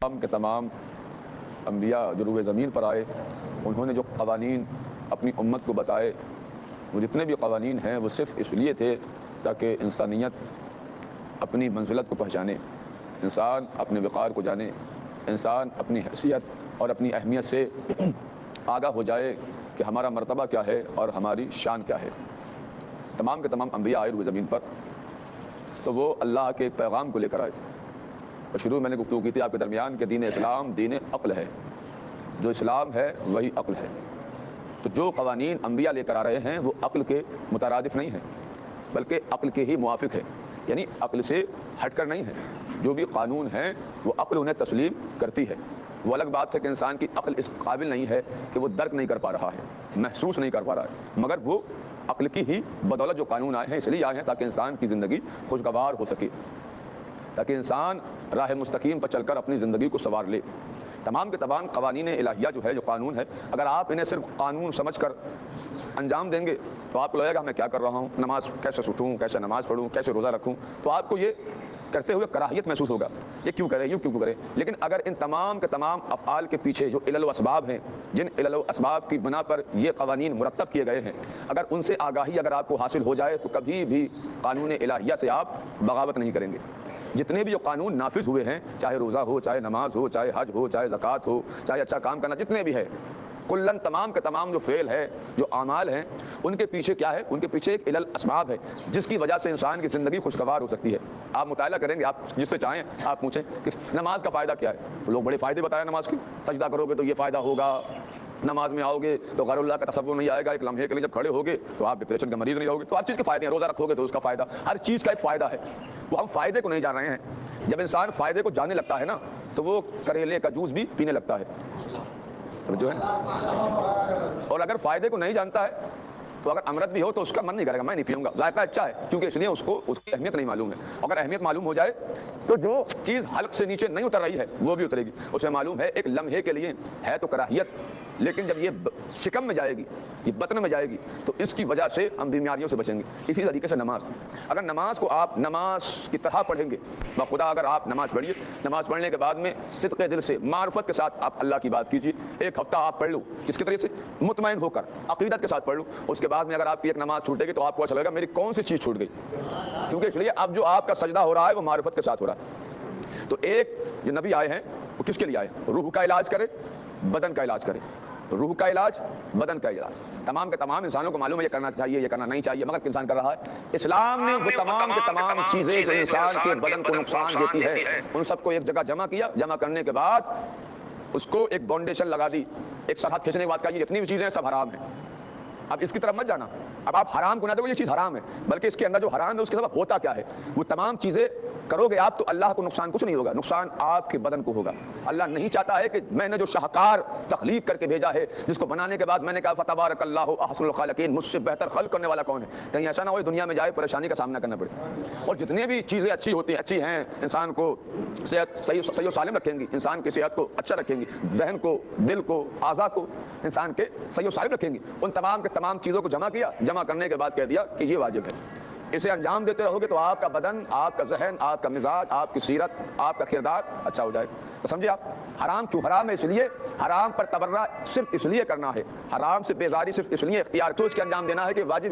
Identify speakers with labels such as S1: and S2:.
S1: تمام کے تمام انبیاء جو روئے زمین پر آئے انہوں نے جو قوانین اپنی امت کو بتائے، وہ جتنے بھی قوانین ہیں وہ صرف اس لیے تھے تاکہ انسانیت اپنی منزلت کو پہچانے، انسان اپنے وقار کو جانے، انسان اپنی حیثیت اور اپنی اہمیت سے آگاہ ہو جائے کہ ہمارا مرتبہ کیا ہے اور ہماری شان کیا ہے۔ تمام کے تمام انبیاء آئے روئے زمین پر تو وہ اللہ کے پیغام کو لے کر آئے، اور شروع میں نے گفتگو کی تھی آپ کے درمیان کہ دین اسلام دین عقل ہے، جو اسلام ہے وہی عقل ہے۔ تو جو قوانین انبیاء لے کر آ رہے ہیں وہ عقل کے مترادف نہیں ہیں بلکہ عقل کے ہی موافق ہے، یعنی عقل سے ہٹ کر نہیں ہے۔ جو بھی قانون ہیں وہ عقل انہیں تسلیم کرتی ہے۔ وہ الگ بات ہے کہ انسان کی عقل اس قابل نہیں ہے کہ وہ درک نہیں کر پا رہا ہے، محسوس نہیں کر پا رہا ہے، مگر وہ عقل کی ہی بدولت جو قانون آئے ہیں اس لیے آئے ہیں تاکہ انسان کی زندگی خوشگوار ہو سکے، تاکہ انسان راہ مستقیم پر چل کر اپنی زندگی کو سنوار لے۔ تمام کے تمام قوانین الہیہ جو ہے، جو قانون ہے، اگر آپ انہیں صرف قانون سمجھ کر انجام دیں گے تو آپ کو لگے گا میں کیا کر رہا ہوں، نماز کیسے اٹھوں، کیسے نماز پڑھوں، کیسے روزہ رکھوں، تو آپ کو یہ کرتے ہوئے کراہیت محسوس ہوگا، یہ کیوں کرے، یوں کیوں کرے۔ لیکن اگر ان تمام کے تمام افعال کے پیچھے جو علل و اسباب ہیں، جن علل و اسباب کی بنا پر یہ قوانین مرتب کیے گئے ہیں، اگر ان سے آگاہی اگر آپ کو حاصل ہو جائے تو کبھی بھی قانون الہیہ سے آپ بغاوت نہیں کریں گے۔ جتنے بھی جو قانون نافذ ہوئے ہیں، چاہے روزہ ہو، چاہے نماز ہو، چاہے حج ہو، چاہے زکوٰۃ ہو، چاہے اچھا کام کرنا، جتنے بھی ہے کلن تمام کے تمام جو فعل ہے، جو اعمال ہیں، ان کے پیچھے کیا ہے؟ ان کے پیچھے ایک علل اسباب ہے جس کی وجہ سے انسان کی زندگی خوشگوار ہو سکتی ہے۔ آپ مطالعہ کریں گے، آپ جس سے چاہیں آپ پوچھیں کہ نماز کا فائدہ کیا ہے، لوگ بڑے فائدے بتائیں نماز کی، سجدہ کرو گے تو یہ فائدہ ہوگا، نماز میں آؤ گے تو غیر اللہ کا تصور نہیں آئے گا، ایک لمحے کے لیے جب کھڑے ہوگے تو آپ ڈپریشن کا مریض نہیں رہو گے، تو ہر چیز کے فائدے ہیں، روزہ رکھو گے تو اس کا فائدہ، ہر چیز کا ایک فائدہ ہے۔ وہ ہم فائدے کو نہیں جان رہے ہیں۔ جب انسان فائدے کو جاننے لگتا ہے نا تو وہ کریلے کا جوس بھی پینے لگتا ہے، جو ہے نا۔ اور اگر فائدے کو نہیں جانتا ہے تو اگر امرت بھی ہو تو اس کا من نہیں کرے گا، میں نہیں پیوں گا، ذائقہ اچھا ہے کیونکہ اس لیے اس کو اس کی اہمیت نہیں معلوم ہے۔ اگر اہمیت معلوم ہو جائے تو جو چیز حلق سے نیچے نہیں اتر رہی ہے وہ بھی اترے گی۔ اسے معلوم ہے ایک لمحے کے لیے ہے تو کراہیت، لیکن جب یہ شکم میں جائے گی، یہ بطن میں جائے گی تو اس کی وجہ سے ہم بیماریوں سے بچیں گے۔ اسی طریقے سے نماز، اگر نماز کو آپ نماز کی طرح پڑھیں گے، بخدا اگر آپ نماز پڑھیے، نماز پڑھنے کے بعد میں صدق دل سے معرفت کے ساتھ آپ اللہ کی بات کیجیے، ایک ہفتہ آپ پڑھ لو کس کے طریقے سے، مطمئن ہو کر عقیدت کے ساتھ پڑھ لو، اس کے بعد میں اگر آپ کی ایک نماز چھوٹے گی تو آپ کو اچھا لگے گا میری کون سی چیز چھوٹ گئی، کیونکہ اس لیے اب جو آپ کا سجدہ ہو رہا ہے وہ معرفت کے ساتھ ہو رہا ہے۔ تو ایک جو نبی آئے ہیں وہ کس کے لیے آئے؟ روح کا علاج کرے، بدن کا علاج کرے، روح کا علاج، بدن کا علاج۔ تمام کے تمام انسانوں کو معلوم ہے یہ کرنا چاہیے، یہ کرنا نہیں چاہیے، مگر انسان کر رہا ہے۔ اسلام نے وہ تمام کے تمام چیزیں جو انسان کے بدن کو نقصان دیتی ہے ان سب کو ایک جگہ جمع کیا، جمع کرنے کے بعد اس کو ایک باؤنڈیشن لگا دی، ایک سرحد کھینچنے کے بعد کہا یہ جتنی بھی چیزیں ہیں سب حرام ہیں، اب اس کی طرف مت جانا۔ اب آپ حرام کو نہ دیکھو یہ چیز حرام ہے، بلکہ اس کے اندر جو حرام ہے اس کے سبب ہوتا کیا ہے، وہ تمام چیزیں کرو گے آپ تو اللہ کو نقصان کچھ نہیں ہوگا، نقصان آپ کے بدن کو ہوگا۔ اللہ نہیں چاہتا ہے کہ میں نے جو شاہکار تخلیق کر کے بھیجا ہے، جس کو بنانے کے بعد میں نے کہا فتبارک اللہ احسن الخالقین، مجھ سے بہتر خلق کرنے والا کون ہے، کہیں ایسا نہ ہو دنیا میں جائے پریشانی کا سامنا کرنا پڑے۔ اور جتنی بھی چیزیں اچھی ہوتی ہیں، اچھی ہیں، انسان کو صحت صحیح و سالم رکھیں گی، انسان کی صحت کو اچھا رکھیں گی، ذہن کو، دل کو، اعضاء کو انسان کے صحیح و سالم رکھیں گی، ان تمام کے تمام چیزوں کو جمع کیا، جمع کرنے کے بعد کہہ دیا کہ یہ واجب ہے۔ اسے انجام دیتے رہو گے تو آپ کا بدن، آپ کا ذہن، آپ کا مزاج، آپ کی سیرت، آپ کا کردار اچھا ہو جائے۔ تو سمجھے آپ حرام کیوں حرام ہے؟ اس لیے حرام پر تبرہ صرف اس لیے کرنا ہے، حرام سے بیزاری صرف اس لیے اختیار تو اس کے انجام دینا ہے کہ واجب